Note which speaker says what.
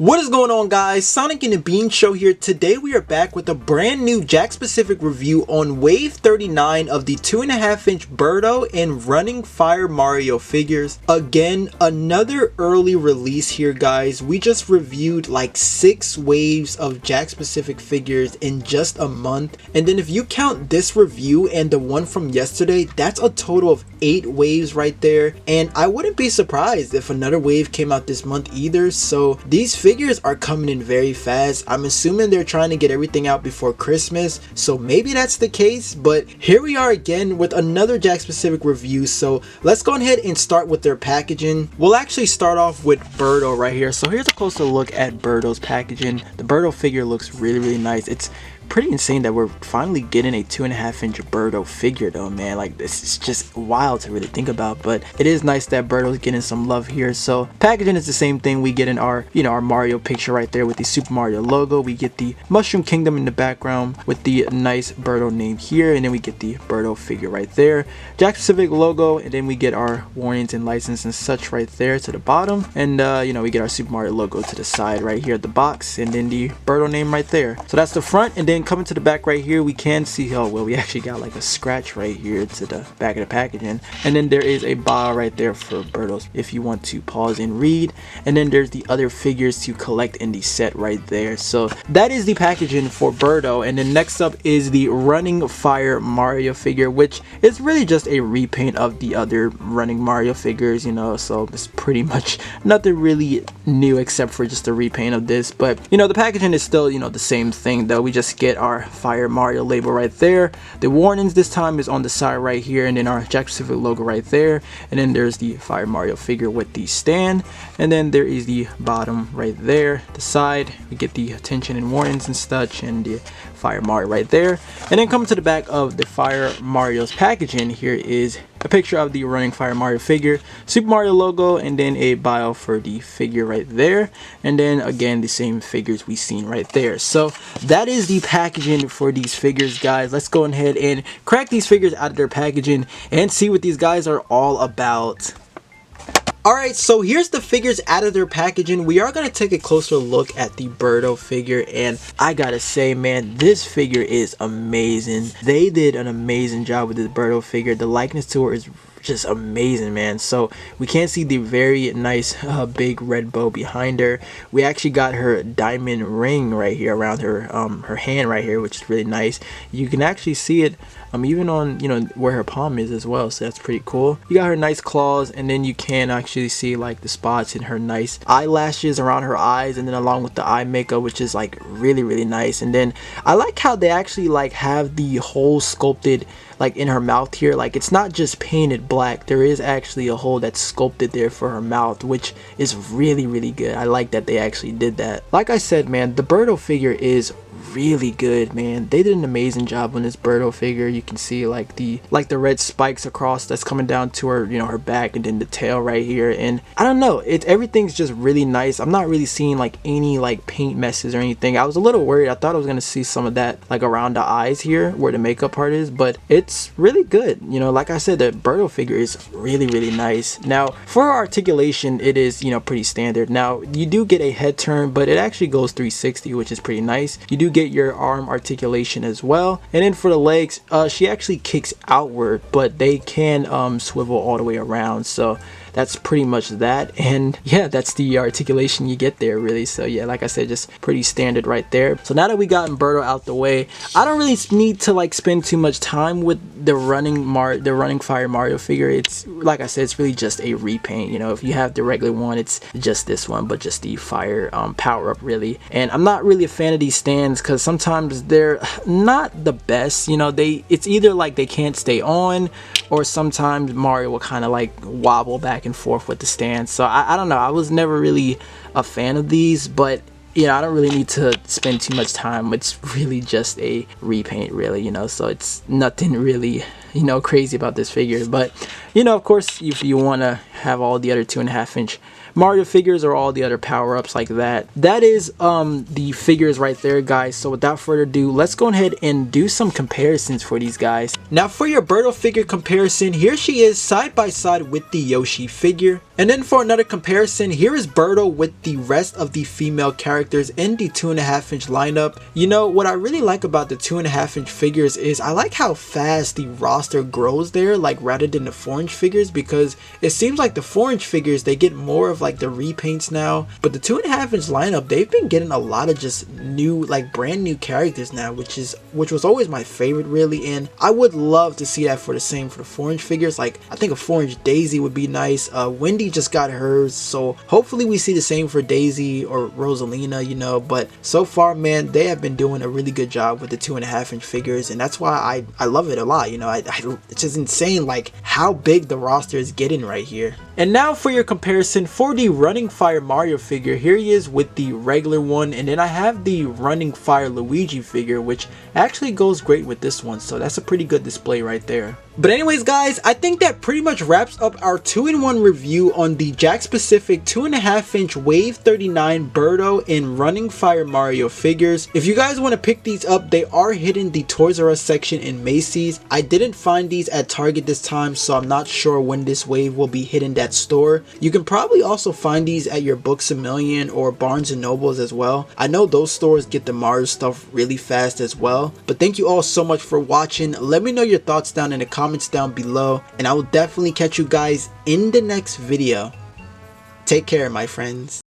Speaker 1: What is going on, guys? Sonic and the Bean Show here. Today we are back with a brand new Jakks specific review on Wave 39 of the 2.5-inch Birdo and Running Fire Mario figures. Again, another early release here, guys. We just reviewed like 6 waves of Jakks specific figures in just a month. And then if you count this review and the one from yesterday, that's a total of 8 waves right there. And I wouldn't be surprised if another wave came out this month either. So these figures are coming in very fast. I'm assuming they're trying to get everything out before Christmas, so maybe that's the case. But here we are again with another Jakks specific review. So let's go ahead and start with their packaging. We'll actually start off with Birdo right here. So here's a closer look at Birdo's packaging. The Birdo figure looks really nice. It's pretty insane that we're finally getting a 2.5-inch Birdo figure though, man. Like, this is just wild to really think about, but it is nice that Birdo's getting some love here. So packaging is the same thing. We get in our, our Mario picture right there with the Super Mario logo. We get the Mushroom Kingdom in the background with the nice Birdo name here, and then we get the Birdo figure right there, Jakks specific logo, and then we get our warnings and license and such right there to the bottom, and we get our Super Mario logo to the side right here at the box, and then the Birdo name right there. So that's the front. And then coming to the back right here, we can see, oh well, we actually got like a scratch right here to the back of the packaging, and then there is a bio right there for Birdos if you want to pause and read, and then there's the other figures to collect in the set right there. So that is the packaging for Birdo. And then next up is the Running Fire Mario figure, which is really just a repaint of the other Running Mario figures, so it's pretty much nothing really new except for just a repaint of this. But the packaging is still the same thing though. We just get our Fire Mario label right there. The warnings this time is on the side right here, and then our Jakks specific logo right there, and then there's the Fire Mario figure with the stand, and then there is the bottom right there, the side. We get the attention and warnings and such, and the Fire Mario right there. And then coming to the back of the Fire Mario's packaging, here is a picture of the Running Fire Mario figure, Super Mario logo, and then a bio for the figure right there, and then again the same figures we seen right there. So that is the packaging for these figures, guys. Let's go ahead and crack these figures out of their packaging and see what these guys are all about. Alright, so here's the figures out of their packaging. We are going to take a closer look at the Birdo figure, and I gotta say, man, this figure is amazing. They did an amazing job with this Birdo figure. The likeness to her is just amazing, man. So we can see the very nice big red bow behind her. We actually got her diamond ring right here around her her hand right here, which is really nice. You can actually see it even on where her palm is as well, so that's pretty cool. You got her nice claws, and then you can actually see like the spots in her nice eyelashes around her eyes, and then along with the eye makeup, which is like really nice. And then I like how they actually like have the hole sculpted like in her mouth here. Like, it's not just painted black, there is actually a hole that's sculpted there for her mouth, which is really good. I like that they actually did that. Like I said, man, the Birdo figure is really good, man. They did an amazing job on this Birdo figure. You can see like the red spikes across that's coming down to her her back, and then the tail right here. And I don't know, everything's just really nice. I'm not really seeing like any like paint messes or anything. I was a little worried. I thought I was gonna see some of that like around the eyes here where the makeup part is, but it's really good. Like I said, the Birdo figure is really nice. Now for her articulation, it is pretty standard. Now you do get a head turn, but it actually goes 360, which is pretty nice. You do get your arm articulation as well, and then for the legs, she actually kicks outward, but they can swivel all the way around. So that's pretty much that. And yeah, that's the articulation you get there, really. So yeah, like I said, just pretty standard right there. So now that we gotten Birdo out the way, I don't really need to like spend too much time with the Running Fire Mario figure. It's like I said, it's really just a repaint. If you have the regular one, it's just this one, but just the fire power up, really. And I'm not really a fan of these stands because sometimes they're not the best. It's either like they can't stay on, or sometimes Mario will kind of like wobble back and forth with the stand. So I don't know, I was never really a fan of these, but I don't really need to spend too much time. It's really just a repaint, really, so it's nothing really crazy about this figure. But of course, if you want to have all the other 2.5-inch Mario figures or all the other power-ups like that. That is the figures right there, guys. So without further ado, let's go ahead and do some comparisons for these guys. Now for your Birdo figure comparison, here she is side by side with the Yoshi figure. And then for another comparison, here is Birdo with the rest of the female characters in the 2.5-inch lineup. You know, what I really like about the 2.5-inch figures is I like how fast the roster grows there, like rather than the 4-inch figures, because it seems like the 4-inch figures, they get more of like the repaints now, but the 2.5-inch lineup, they've been getting a lot of just new, like brand new characters now, which was always my favorite really, and I would love to see that for the same for the 4-inch figures. Like I think a 4-inch Daisy would be nice. Wendy just got hers, so hopefully we see the same for Daisy or Rosalina, you know. But so far, man, they have been doing a really good job with the 2.5-inch figures, and that's why I love it a lot, you know. It's just insane like how big the roster is getting right here. And now for your comparison for the Running Fire Mario figure, here he is with the regular one, and then I have the Running Fire Luigi figure, which actually goes great with this one, so that's a pretty good display right there. But anyways, guys, I think that pretty much wraps up our 2-in-1 review on the Jakks Pacific 2.5-inch Wave 39 Birdo and Running Fire Mario figures. If you guys want to pick these up, they are hitting the Toys R Us section in Macy's. I didn't find these at Target this time, so I'm not sure when this wave will be hitting that store. You can probably also find these at your Books A Million or Barnes and Nobles as well. I know those stores get the Mario stuff really fast as well. But thank you all so much for watching. Let me know your thoughts down in the comments down below, and I will definitely catch you guys in the next video. Take care, my friends.